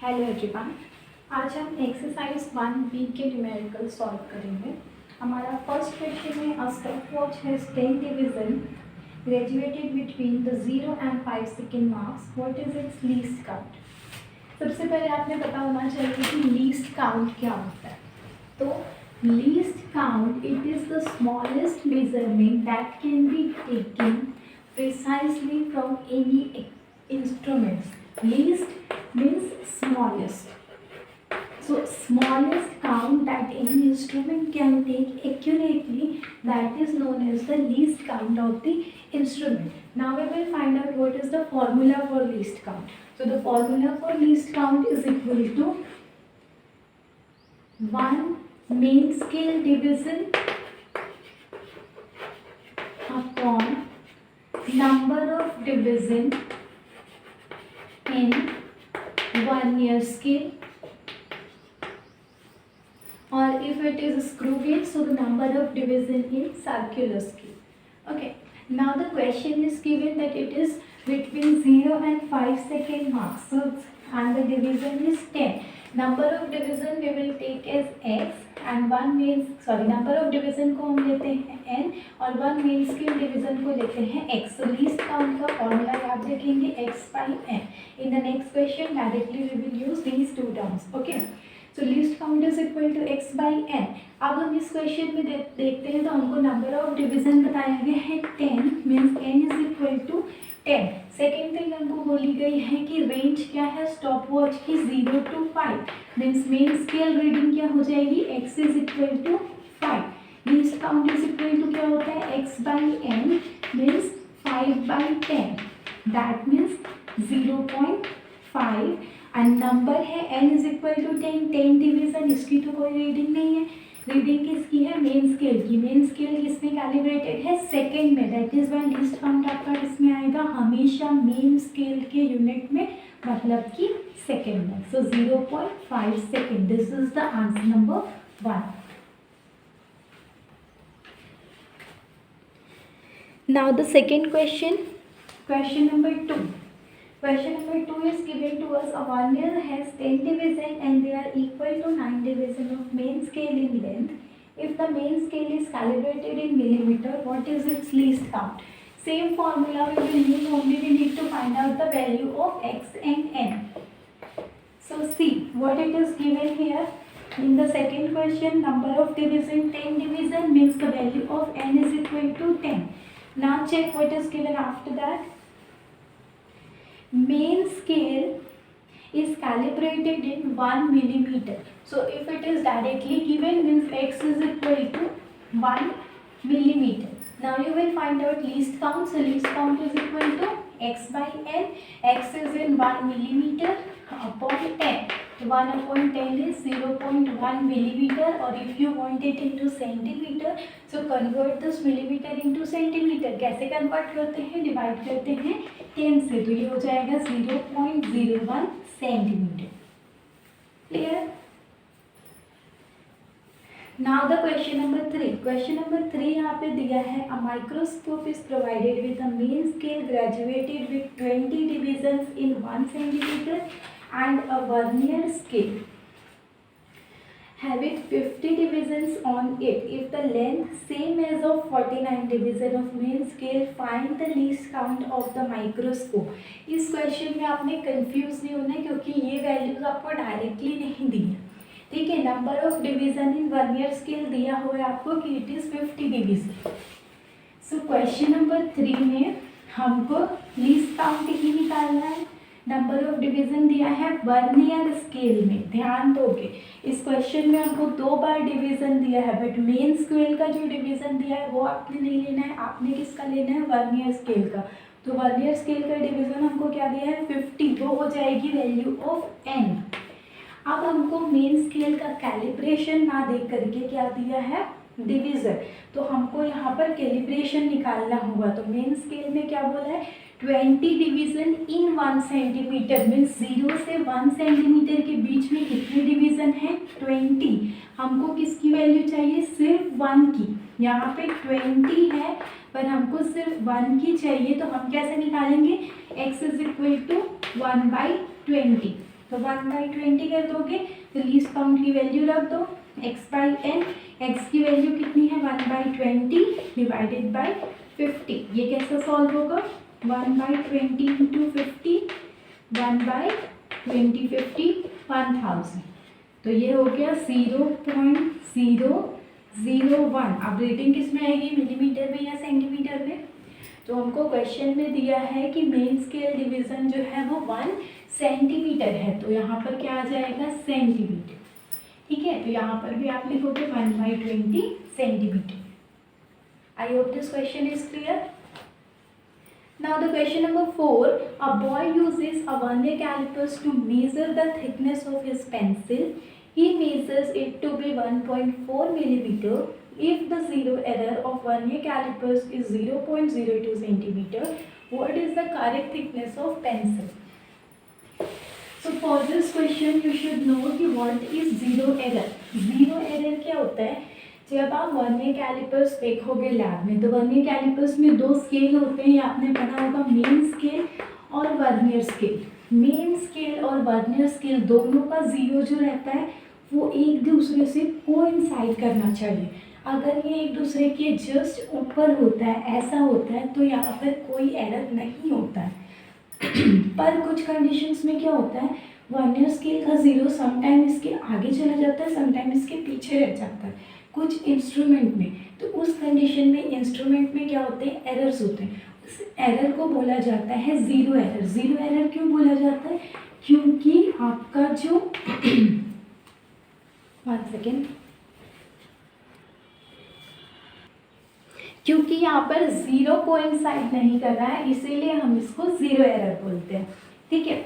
Hello everyone. आज हम exercise 1B के न्यूमेरिकल सॉल्व करेंगे। हमारा फर्स्ट क्वेश्चन है, a stopwatch has 10 division graduated between the 0 and 5 second marks, what is its least count. सबसे पहले आपने पता होना चाहिए कि लीस्ट काउंट क्या होता है। तो least count it is the smallest measurement that can be taken precisely from any instruments. Least means smallest. So smallest count that any instrument can take accurately, that is known as the least count of the instrument. Now we will find out what is the formula for least count. So the formula for least count is equal to 1 main scale division upon number of division in vernier scale, or if it is screw gauge, so the number of division in circular scale. Okay, now the question is given that it is between 0 and 5 second marks, so and the division is 10. Number of division we will take as x and one main number of division को हम लेते हैं n और one main scale division को लेते हैं x. So least count का formula याद रखेंगे x by n. In the next question directly we will use these two terms. Okay. So least count is equal to x by n. अब हम इस question में देखते हैं तो हमको नंबर ऑफ डिवीजन बताया गया है 10 means n is equal to 10. Second thing हमको बोली गई है कि रेंज क्या है स्टॉप वॉच की 0 to 5 means main scale reading क्या हो जाएगी x is equal to 5. Least count is equal to क्या होता है x by n means 5 by 10 that means 0.5 and number है n is equal to 10 division, इसकी तो कोई रीडिंग नहीं है. रीडिंग किसकी है मेन स्केल की. मेन स्केल किसमें कैलिब्रेटेड है सेकंड में, that is why least count आपका किसमें आएगा हमेशा मेन स्केल के यूनिट में, मतलब कि सेकंड में. सो 0.5 second, this is the answer number 1. Now the second question, question number 2. Question number 2 is given to us. A vernier has 10 division and they are equal to 9 division of main scale in length. If the main scale is calibrated in millimeter, what is its least count? Same formula we will use, only we need to find out the value of x and n. So see what it is given here. In the second question, number of division 10 division means the value of n is equal to 10. Now check what is given after that. Main scale is calibrated in 1 millimeter. So if it is directly given means x is equal to 1 millimeter. Now you will find out least count. So least count is equal to x by n. X is in 1 millimeter upon 10. 1 upon 10 is 0.1 millimeter, or if you want it into centimeter, so convert this millimeter into centimeter. कैसे convert करते हैं, divide करते हैं 10 से, तो ये हो जाएगा 0.01 centimetre. Clear. Now the question number 3. Question number 3 यहाँ पे दिया है, a microscope is provided with a main scale graduated with 20 divisions in 1 centimetre and a vernier scale having 50 divisions on it. If the length same as of 49 division of main scale, find the least count of the microscope. इस question में आपने confuse नहीं होना है क्योंकि ये values आपको directly नहीं दी है. ठीक है, number of division in vernier scale दिया हुआ है आपको कि it is 50 division. So question number 3 में हमको लीस्ट काउंट ही निकालना है. नंबर ऑफ डिवीजन दिया है वर्नियर स्केल में. ध्यान दोगे इस क्वेश्चन में हमको 2 बार डिवीजन दिया है, बट मेन स्केल का जो डिवीजन दिया है वो आपने नहीं लेना है. आपने किसका लेना है वर्नियर स्केल का. तो वर्नियर स्केल का डिवीजन हमको क्या दिया है 50, वो हो जाएगी वैल्यू ऑफ n. अब हमको मेन स्केल का कैलिब्रेशन ना देख करके क्या दिया है डिवीजन, तो हमको यहाँ पर कैलिब्रेशन निकालना होगा. तो मेन स्केल में क्या बोला है 20 डिवीजन इन 1 सेंटीमीटर मीन्स 0 से 1 सेंटीमीटर के बीच में कितने डिवीजन है 20. हमको किसकी वैल्यू चाहिए सिर्फ 1 की. यहाँ पे 20 है पर हमको सिर्फ 1 की चाहिए, तो हम कैसे निकालेंगे x इज इक्वल टू 1/20. तो 1/20 कर दोगे तो लीस्ट काउंट की वैल्यू रख दो x/n। x की वैल्यू कितनी है 1/20 डिवाइडेड बाई 50। ये कैसे सॉल्व होगा 1/20 इंटू 50 1/20 50 1000। तो ये हो गया 0.001। अब रेटिंग किस में आएगी मिलीमीटर में या सेंटीमीटर में। तो हमको क्वेश्चन में दिया है कि मेन स्केल डिवीजन जो है वो 1 सेंटीमीटर है, तो यहाँ पर क्या आ जाएगा सेंटीमीटर। ठीक है, तो यहाँ पर भी आप लिखोगे 1/20 centimetre. I hope this question is clear. Now the question number 4, a boy uses a vernier calipers to measure the thickness of his pencil. He measures it to be 1.4 millimeter. If the zero error of vernier calipers is 0.02 centimeter, what is the correct thickness of pencil? So for this question you should know कि what is zero error. Zero error क्या होता है, जब आप vernier callipers देखोगे lab में तो vernier callipers में 2 स्केल होते हैं, ये आपने पढ़ा होगा मेन स्केल और वर्नियर स्केल। मेन स्केल और वर्नियर स्केल दोनों का जीरो जो रहता है वो एक दूसरे से कोइंसाइड करना चाहिए। अगर ये एक दूसरे के जस्ट ऊपर होता है, ऐसा होता है, तो यहाँ पर कोई एरर नहीं होता है। पर कुछ कंडीशंस में क्या होता है, वर्नियर स्केल का जीरो समटाइम इसके आगे चला जाता है, समटाइम इसके पीछे रह जाता है कुछ इंस्ट्रूमेंट में। तो उस कंडीशन में इंस्ट्रूमेंट में क्या होते हैं एरर्स होते हैं, उस एरर को बोला जाता है जीरो एरर। जीरो एरर क्यों बोला जाता है, क्योंकि आपका जो 1 सेकेंड, क्योंकि यहाँ पर जीरो कोइंसाइड नहीं कर रहा है, इसीलिए हम इसको जीरो एरर बोलते हैं। ठीक है,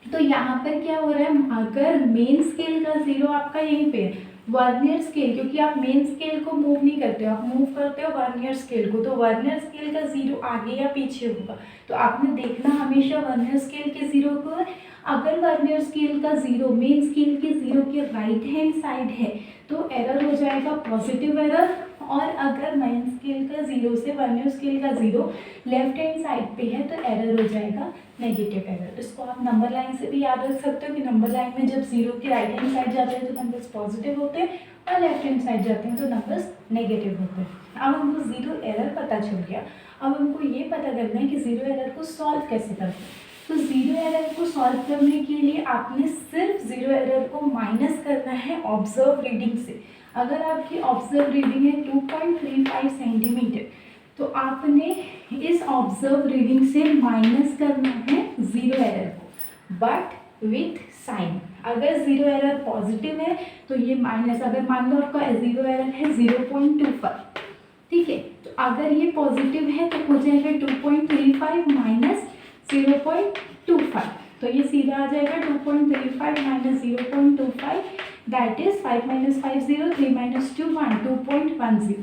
तो यहाँ पर क्या हो रहा है, अगर मेन स्केल का जीरो आपका यहीं पे है, वर्नियर स्केल, क्योंकि आप मेन स्केल को मूव नहीं करते हो, आप मूव करते हो वर्नियर स्केल को, तो वर्नियर स्केल का जीरो आगे या पीछे होगा। तो आपने देखना हमेशा वर्नियर स्केल के जीरो को। अगर वर्नियर स्केल का जीरो मेन स्केल के जीरो के राइट हैंड साइड है तो एरर हो जाएगा पॉजिटिव एरर, और अगर मेन स्केल का जीरो से वर्नियर स्केल का जीरो लेफ्ट हैंड साइड पे है तो एरर हो जाएगा नेगेटिव एरर। इसको आप नंबर लाइन से भी याद रख सकते हो कि नंबर लाइन में जब जीरो के राइट हैंड साइड जाते हैं तो नंबर्स पॉजिटिव होते हैं और लेफ्ट हैंड साइड जाते हैं तो नंबर्स नेगेटिव होते हैं। अब हमको जीरो एरर पता चल गया, अब हमको ये पता करना है कि जीरो एरर को सॉल्व कैसे करते हैं। तो जीरो एरर को सॉल्व करने के लिए आपने सिर्फ जीरो एरर को माइनस करना है ऑब्जर्व रीडिंग से। अगर आपकी ऑब्जर्व रीडिंग है 2.35 सेंटीमीटर तो आपने इस ऑब्जर्व रीडिंग से माइनस करना है जीरो एरर को, बट विथ साइन। अगर जीरो एरर पॉजिटिव है तो ये माइनस, अगर मान लो आपका जीरो एरर है 0.25, ठीक है, तो अगर ये पॉजिटिव है तो हो जाएगा 2.35 माइनस 0.25, तो ये सीधा आ जाएगा 2.35 minus 0.25, that is 5 minus 5 0, 3 minus 2 1, 2.10।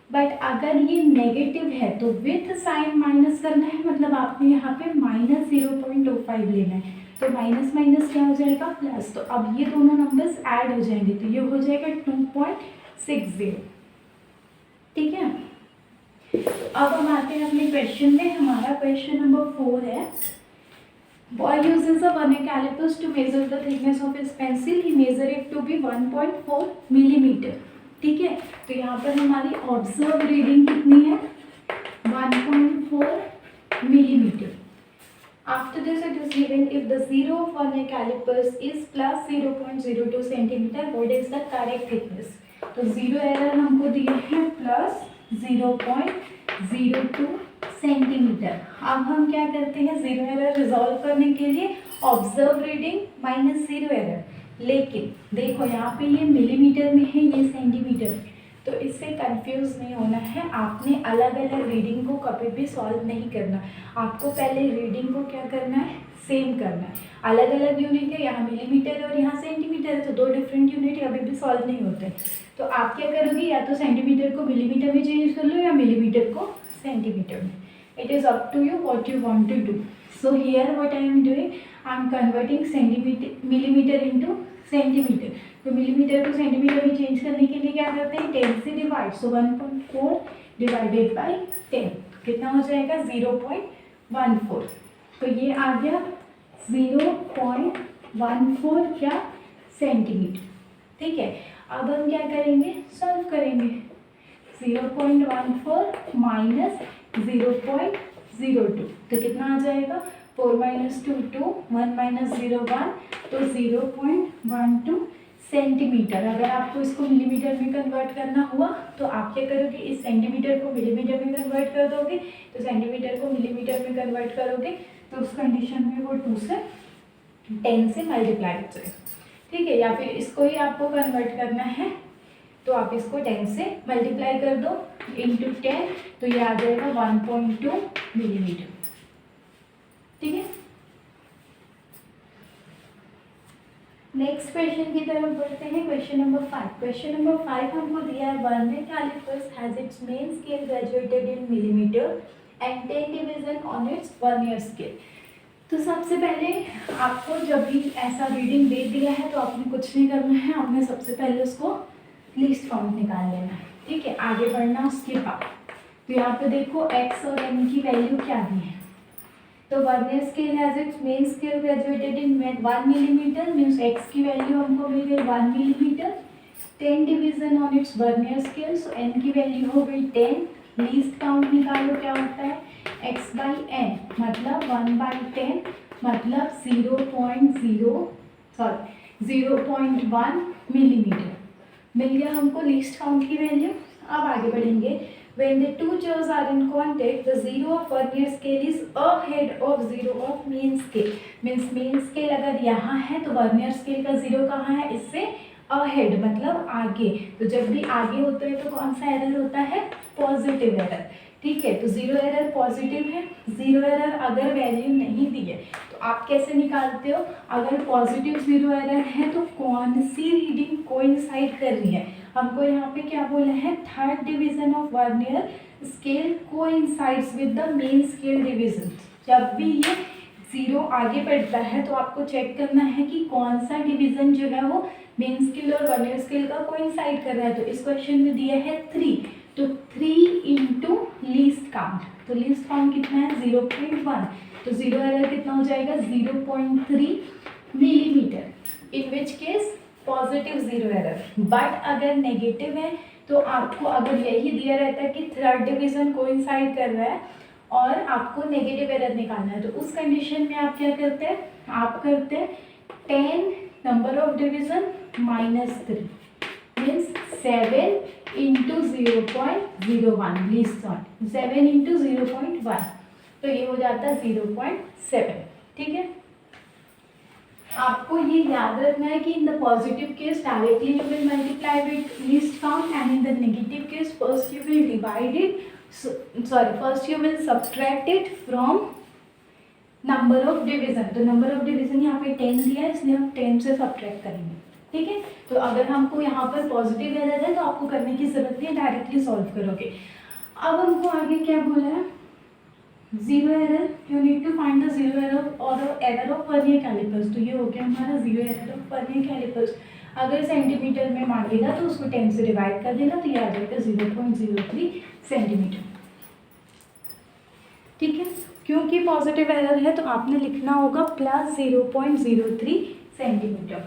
But अगर ये नेगेटिव है तो विथ साइन माइनस करना है, मतलब आपने यहाँ पे माइनस 0.25 लेना है, तो माइनस माइनस क्या हो जाएगा प्लस। तो अब ये दोनों नंबर्स ऐड हो जाएंगे तो ये हो जाएगा 2.60। ठीक है, अब हम आते हैं अपने क्वेश्चन में। हमारा क्वेश्चन नंबर 4 है, boy uses a vernier calipers to measure the thickness of his pencil. He measure it to be 1.4 millimeter. ठीक है, तो यहाँ पर हमारी ऑब्जर्व रीडिंग कितनी है 1.4 millimeter. After this it is given if the zero of vernier calipers is plus 0.02 centimeter, what is the correct thickness? तो zero error हमको दिए हैं प्लस 0.02 सेंटीमीटर। अब हम क्या करते हैं, जीरो एरर रिजॉल्व करने के लिए observe reading minus zero error, लेकिन देखो यहाँ पे ये मिलीमीटर में है, ये सेंटीमीटर, तो इससे कंफ्यूज नहीं होना है। आपने अलग अलग रीडिंग को कभी भी सॉल्व नहीं करना, आपको पहले रीडिंग को क्या करना है सेम करना है। अलग अलग यूनिट है, यहाँ मिलीमीटर और यहाँ सेंटीमीटर है, तो दो डिफरेंट यूनिट कभी भी सॉल्व नहीं होते। तो आप क्या करोगे, या तो सेंटीमीटर को मिलीमीटर में चेंज कर लो या मिलीमीटर को सेंटीमीटर में। It is up to you what you want to do. So here what I am doing, I am converting millimeter into centimeter. तो मिलीमीटर को सेंटीमीटर में चेंज करने के लिए क्या करते हैं 10 से डिवाइड, सो 1.4 डिवाइडेड बाई 10 कितना हो जाएगा 0.14। तो ये आ गया 0.14 0.14 क्या सेंटीमीटर। ठीक है, अब हम क्या करेंगे, सॉल्व करेंगे। 0.14 माइनस 0.02 तो कितना आ जाएगा, 4 माइनस 2 2, 1 माइनस 0 1, तो 0.12 सेंटीमीटर। अगर आपको इसको मिलीमीटर में कन्वर्ट करना हुआ तो आप क्या करोगे, इस सेंटीमीटर को मिलीमीटर में कन्वर्ट कर दोगे, तो सेंटीमीटर को मिलीमीटर में कन्वर्ट करोगे तो उस कंडीशन में वो 2 से 10 से मल्टीप्लाई हो जाएगा। ठीक है, या फिर इसको ही आपको कन्वर्ट करना है तो आप इसको 10 से मल्टीप्लाई कर दो इंटू 10, तो ये आ जाएगा 1.2 मिलीमीटर। ठीक है, नेक्स्ट क्वेश्चन की तरफ बढ़ते हैं। Question number 5। क्वेश्चन नंबर 5 हमको दिया है, vernier callipers has its main scale graduated in millimetre and 10 division on its vernier scale. तो सबसे पहले आपको जब भी ऐसा रीडिंग दे दिया है तो आपने कुछ नहीं करना है, आपने सबसे पहले उसको लीस्ट काउंट निकाल लेना है। ठीक है, आगे बढ़ना उसके बाद। तो यहाँ पे देखो x और n की वैल्यू क्या दी है, तो vernier scale has its main scale graduated in 1 millimetre, means x की वैल्यू हमको मिल गई 1 millimetre. 10 division on its vernier scale, so n की वैल्यू हो गई 10। लीस्ट काउंट निकालो, क्या होता है x बाई n, मतलब 1/10 मतलब 0.1 मिलीमीटर मिल गया हमको लीस्ट काउंट की वैल्यू। अब आगे बढ़ेंगे। When the two chairs are in contact, the zero of vernier scale is ahead of zero of main scale. Means main scale अगर यहाँ है तो वर्नियर स्केल का जीरो कहाँ है, इससे अहेड मतलब आगे। तो जब भी आगे होता है तो कौन सा एरर होता है, पॉजिटिव एरर। ठीक है, तो जीरो एरर पॉजिटिव है। जीरो एरर अगर वैल्यू नहीं दी है तो आप कैसे निकालते हो, अगर पॉजिटिव जीरो एरर है तो कौन सी रीडिंग कोइंसाइड कर रही है। हमको यहाँ पे क्या बोला है, third division of vernier scale coincides with the main scale division. जब भी ये जीरो आगे बढ़ता है तो आपको चेक करना है कि कौन सा डिवीजन जो है वो मेन स्केल और वर्नियर स्केल का कोइंसाइड कर रहा है। तो इस क्वेश्चन में दिया है 3, तो 3 इंटू लीस्ट काउंट, तो लीस्ट काउंट कितना है 0.1, तो जीरो एरर कितना हो जाएगा 0.3 millimetre, in which case positive zero error. But अगर नेगेटिव है तो आपको अगर यही दिया रहता है कि थर्ड डिवीजन कोइंसाइड कर रहा है और आपको नेगेटिव एरर निकालना है, तो उस कंडीशन में आप क्या करते हैं, आप करते हैं 10 number of division -3 means 7 into 0.01 least count, 7 into 0.1, तो ये हो जाता है 0.7। ठीक है, आपको ये याद रखना है कि in the positive case directly you will multiply with least count and in the negative case first you will divide it, first you will subtract it from number of division. तो नंबर ऑफ डिवीजन यहाँ पे 10 दिया है, इसलिए हम 10 से subtract करेंगे। ठीक है, तो अगर हमको यहाँ पर पॉजिटिव एरर है तो आपको करने की जरूरत नहीं है, डायरेक्टली सॉल्व करोगे। अब हमको आगे क्या बोला है, zero error, you need to find the zero error और एरर ऑफ वर्नियर कैलिपर्स। तो ये हो गया हमारा zero error of vernier callipers. अगर सेंटीमीटर में मांगेगा तो उसको 10 से डिवाइड कर देना, तो ये आ जाएगा 0.03 सेंटीमीटर। ठीक है, क्योंकि पॉजिटिव एरर है तो आपने लिखना होगा प्लस 0.03 सेंटीमीटर।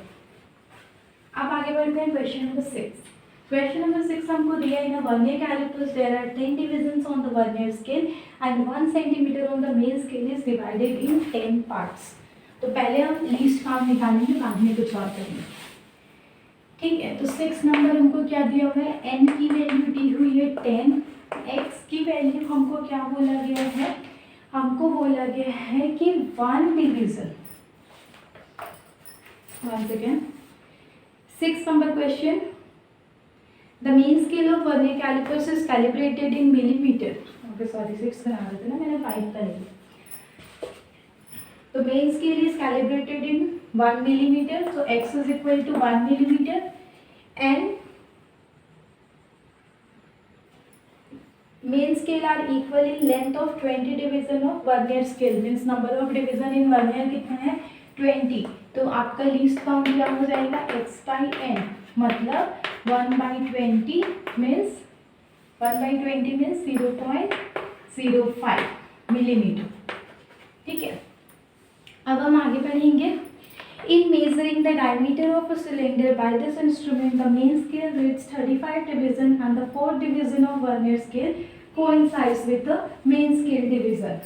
अब आगे बढ़ते हैं क्वेश्चन नंबर 6। क्वेश्चन नंबर 6 हमको दिया है, vernier callipers there are 10 divisions on the vernier scale and 1 centimetre on the main scale is divided in 10 parts. तो पहले हम लीस्ट काउंट निकालेंगे, बाद में कुछ और करेंगे। ठीक है, तो 6 नंबर हमको क्या दिया हुआ है, n की वैल्यू दी हुई है 10, x की वैल्यू हमको क्या बोला गया है, हमको बोला गया है कि 1 division. One second, 6 number question, the main scale of vernier calipers is calibrated in millimeter. Okay, sorry 6 बना देते ना, मैंने 5 का लिया। तो main scale is calibrated in 1 millimeter, so x is equal to 1 millimeter and main scale are equal in length of 20 division of vernier scale, means number of division in vernier कितना है 20। तो आपका लीस्ट काउंट क्या हो जाएगा, x by n, मतलब 1/20 means 0.05 millimetre. ठीक है, अब हम आगे बढ़ेंगे। इन major the diameter of a cylinder by this instrument, the main scale reads 35 division and the fourth division of vernier scale coincides with the main scale division.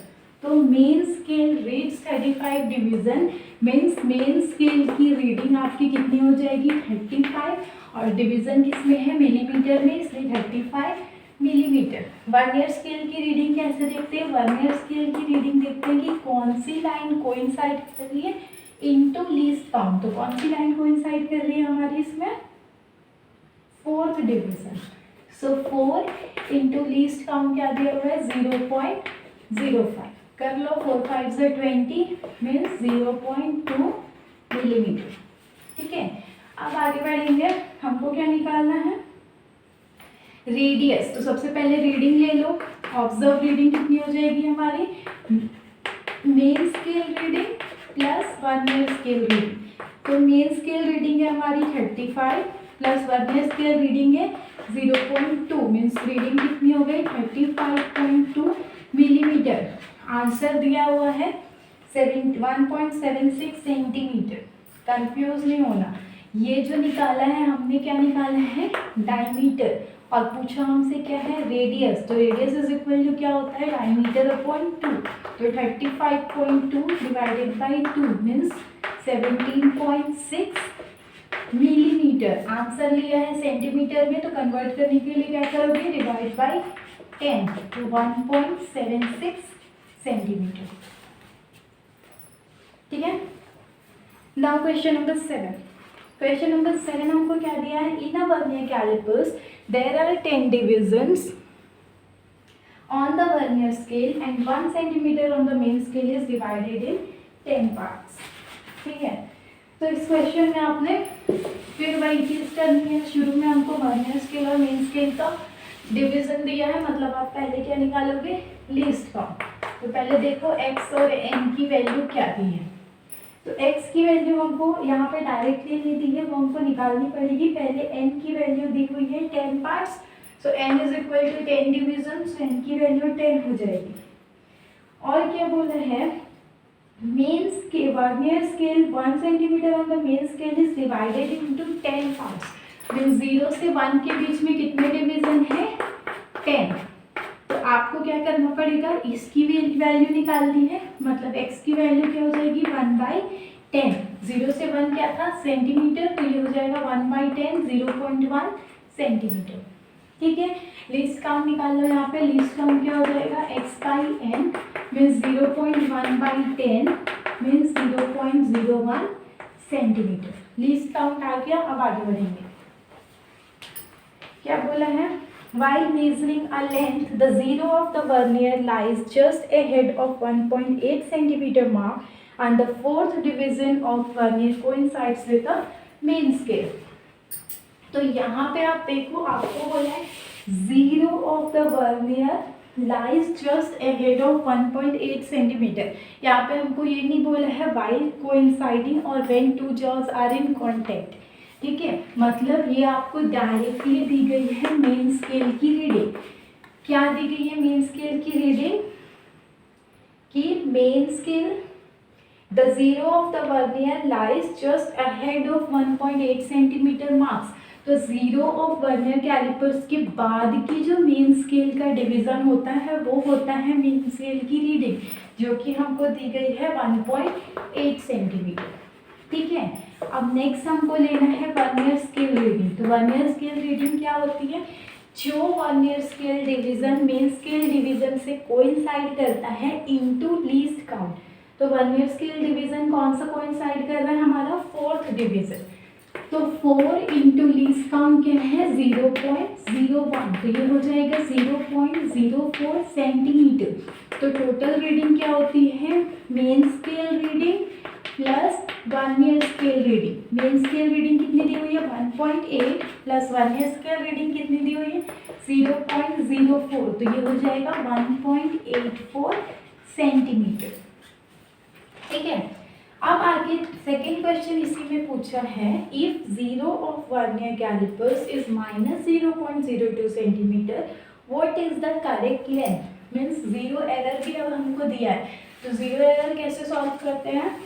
तो main scale reads 35 division means main scale की reading आपकी कितनी हो जाएगी 35 और division किसमें है millimetre में, इसलिए 35 मिलीमीटर। वर्नियर स्केल की रीडिंग कैसे देखते हैं, वर्नियर स्केल की रीडिंग देखते हैं कि कौन सी लाइन कोइंसाइड कर रही है इनटू लीस्ट काउंट। तो कौन सी लाइन कोइंसाइड कर रही है हमारी इसमें, फोर्थ डिवीजन। सो 4 इंटू लीस्ट काउंट क्या दिया हुआ है 0.05 कर लो, 4 5 से 20 मीन्स 0.2 मिलीमीटर। ठीक है, अब आगे बढ़ेंगे, हमको क्या निकालना है रेडियस। तो सबसे पहले रीडिंग ले लो, ऑब्जर्व रीडिंग कितनी हो जाएगी हमारी, main scale reading plus vernier scale reading. तो मेन स्केल रीडिंग है हमारी 35 प्लस वर्नियर स्केल रीडिंग है 0.2 मीन्स रीडिंग कितनी हो गई 35.2 मिलीमीटर। आंसर दिया हुआ है 1.76 सेंटीमीटर। कंफ्यूज नहीं होना, ये जो निकाला है हमने क्या निकाला है डायमीटर और पूछा हमसे क्या है रेडियस। तो रेडियस इज इक्वल टू क्या होता है डायमीटर अपॉन 2। तो 35.2 divided by 2 means 17.6 millimetre. Answer लिया है सेंटीमीटर में, तो कन्वर्ट करने के लिए क्या करोगे डिवाइड बाई 10 तो 1.76 सेंटीमीटर। ठीक है, now question number 7। Question number 7 हमको क्या दिया है, in a vernier callipers there are 10 divisions on the vernier scale and 1 centimetre on the main scale is divided in 10 parts. ठीक है, तो इस क्वेश्चन में आपने फिर वही चीज़ करनी है, शुरू में हमको वर्नियर स्केल और मेन स्केल का डिवीजन दिया है, मतलब आप पहले क्या निकालोगे लीस्ट काउंट। तो पहले देखो x और n की वैल्यू क्या दी है। तो x की वैल्यू हमको यहाँ पे डायरेक्टली नहीं दी है, वो हमको निकालनी पड़ेगी। पहले n की वैल्यू दी हुई है 10 parts, so n is equal to 10 division, so n की वैल्यू 10 हो जाएगी। और क्या बोला है main scale vernier scale 1 centimetre on the main scale is divided into 10 parts means 0 से 1 के बीच में कितने डिवीजन है 10। तो आपको क्या करना पड़ेगा, इसकी भी वैल्यू निकालनी है, मतलब x की वैल्यू क्या हो जाएगी 1/10। 0 से 1 क्या था सेंटीमीटर, तो ये हो जाएगा 1/10 0.1 सेंटीमीटर। ठीक है, लीस्ट काउंट निकाल लो, यहाँ पे लीस्ट काउंट क्या हो जाएगा x/n means 0.1/10 means 0.01 centimetre. Least count आ गया। अब आगे बढ़ेंगे, क्या बोला है while measuring a length the zero of the vernier lies just ahead of 1.8 centimeter mark and the fourth division of vernier coincides with the main scale। तो यहाँ पे आप देखो, आपको बोला है zero of the vernier lies just ahead of 1.8 centimetre. यहाँ पे हमको ये नहीं बोला है while coinciding और when two jaws are in contact। ठीक है, मतलब ये आपको डायरेक्टली दी गई है मेन स्केल की रीडिंग। क्या दी गई है मेन स्केल की रीडिंग कि main scale the zero of the vernier lies just ahead of 1.8 centimetre marks. तो जीरो ऑफ वर्नियर कैलिपर्स के बाद की जो मेन स्केल का डिवीजन होता है वो होता है मेन स्केल की रीडिंग, जो कि हमको दी गई है 1.8 सेंटीमीटर। ठीक है, अब नेक्स्ट हमको लेना है वर्नियर स्केल रीडिंग। तो वर्नियर स्केल रीडिंग क्या होती है, जो vernier scale division main scale division से कोइंसाइड करता है इनटू लीस्ट काउंट। तो वर्नियर स्केल डिवीजन कौन सा कोइंसाइड कर रहा है हमारा फोर्थ डिवीजन। तो 4 इंटू लीस्ट काउंट क्या है 0.01, तो ये हो जाएगा 0.04 सेंटीमीटर। तो टोटल रीडिंग क्या होती है main scale reading plus vernier scale reading. Main scale reading कितनी दी हुई है 1.8 प्लस वर्नियर स्केल रीडिंग कितनी दी हुई है 0.04, तो ये हो जाएगा 1.84 सेंटीमीटर। ठीक है, अब आगे सेकेंड क्वेश्चन इसी में पूछा है, if zero of vernier callipers is -0.02 centimetre what is the correct length. Means zero error भी अब हमको दिया है, तो जीरो एरर कैसे सॉल्व करते हैं,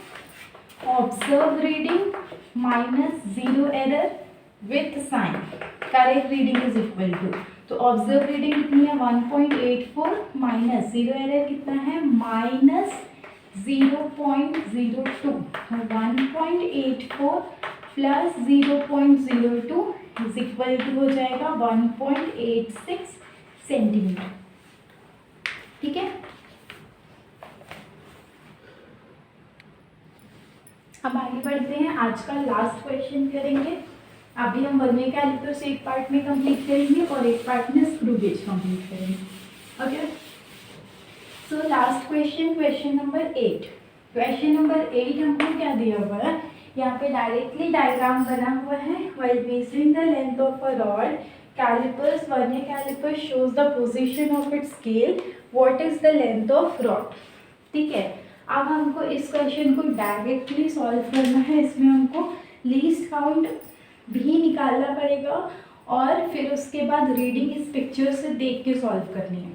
observe reading minus 0 error with sign, correct reading is equal to, तो ऑब्जर्व रीडिंग कितनी है 1.84 माइनस 0 एरर कितना है minus 0.02, 1.84 plus 0.02 is equal to हो जाएगा 1.86 सेंटीमीटर। ठीक है, अब आगे बढ़ते हैं, आज का लास्ट क्वेश्चन करेंगे। अभी हम वर्नियर कैलिपर्स एक पार्ट में कंप्लीट करेंगे और एक पार्ट में स्क्रू गेज कंप्लीट करेंगे। Okay, so last question, question number 8। Question number 8 हमको क्या दिया हुआ है, यहाँ पे डायरेक्टली डायग्राम बना हुआ है। While measuring the length of a rod callipers, vernier calliper shows the position of its scale, what is the length of rod. ठीक है, अब हमको इस क्वेश्चन को डायरेक्टली सॉल्व करना है। इसमें हमको लीस्ट काउंट भी निकालना पड़ेगा और फिर उसके बाद रीडिंग इस पिक्चर से देख के सॉल्व करनी है।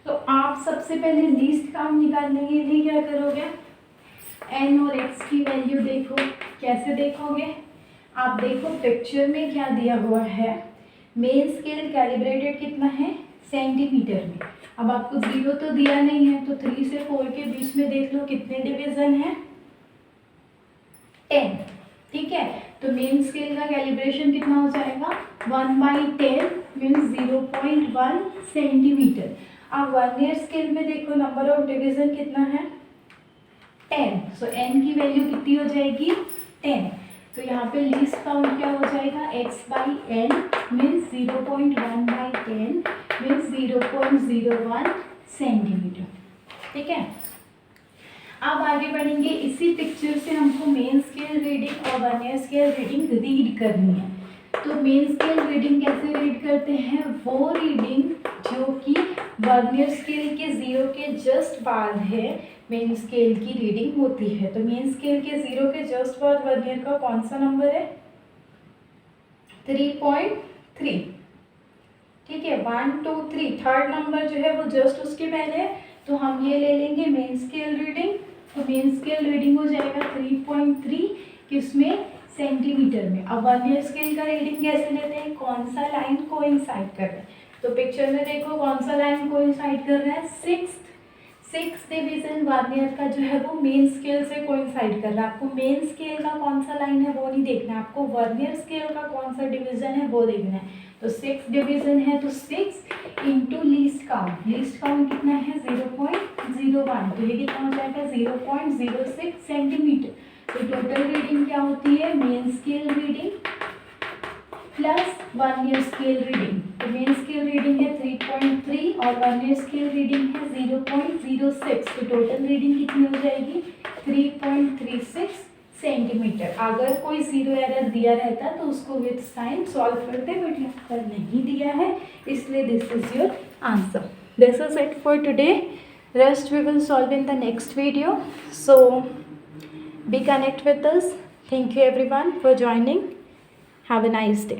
तो आप सबसे पहले लीस्ट काउंट निकालने के लिए क्या करोगे, एन और एक्स की वैल्यू देखो। कैसे देखोगे, आप देखो पिक्चर में क्या दिया हुआ है, मेन स्केल कैलिब्रेटेड कितना है सेंटीमीटर में। अब आपको 0 तो दिया नहीं है, तो 3 से 4 के बीच में देख लो कितने डिवीजन है 10। ठीक है, तो मेन स्केल का कैलिब्रेशन कितना हो जाएगा 1/10 मीन्स 0.1 सेंटीमीटर। अब वर्नियर स्केल में देखो नंबर ऑफ डिवीजन कितना है 10, सो n की वैल्यू कितनी हो जाएगी 10। तो यहाँ पे लीस्ट काउंट क्या हो जाएगा x/n मीन्स 0.1/10 मीन्स 0.01 सेंटीमीटर। ठीक है, अब आगे बढ़ेंगे। इसी पिक्चर से हमको मेन स्केल रीडिंग और वर्नियर स्केल रीडिंग रीड करनी है। तो मेन स्केल रीडिंग कैसे रीड करते हैं, वो रीडिंग जो कि वर्नियर स्केल के 0 के जस्ट बाद है मेन स्केल की रीडिंग होती है। तो मेन स्केल के 0 के जस्ट बाद वर्नियर का कौन सा नंबर है 3.3। ठीक है, 1 2 3 थर्ड नंबर जो है वो जस्ट उसके पहले है, तो हम ये ले लेंगे मेन स्केल रीडिंग। तो मेन स्केल रीडिंग हो जाएगा 3.3 किसमें सेंटीमीटर में। अब वर्नियर स्केल का रीडिंग कैसे लेते हैं, कौन सा लाइन कोइंसाइड कर रहा है। तो पिक्चर में देखो कौन सा लाइन कोइंसाइड कर रहा है, सिक्स डिवीजन वर्नियर का जो है वो मेन स्केल से कोइंसाइड कर रहा है। आपको मेन स्केल का कौन सा लाइन है वो नहीं देखना है, आपको वर्नियर स्केल का कौन सा डिवीजन है वो देखना है। तो 6 डिवीजन है, तो 6 into least count, least count कितना है 0.01, तो ये कितना हो जाएगा 0.06 सेंटीमीटर। तो टोटल रीडिंग क्या होती है, main scale reading plus vernier scale reading. तो मेन स्केल रीडिंग है 3.3 और वर्नियर स्केल रीडिंग है 0.06, तो टोटल रीडिंग कितनी हो जाएगी 3.36 सेंटीमीटर। अगर कोई 0 एरर दिया रहता तो उसको विथ साइन सॉल्व करते, बट यहाँ पर नहीं दिया है, इसलिए this is your answer. This is it for today, rest we will solve in the next video, so be connect with us. Thank you everyone for joining. Have a nice day.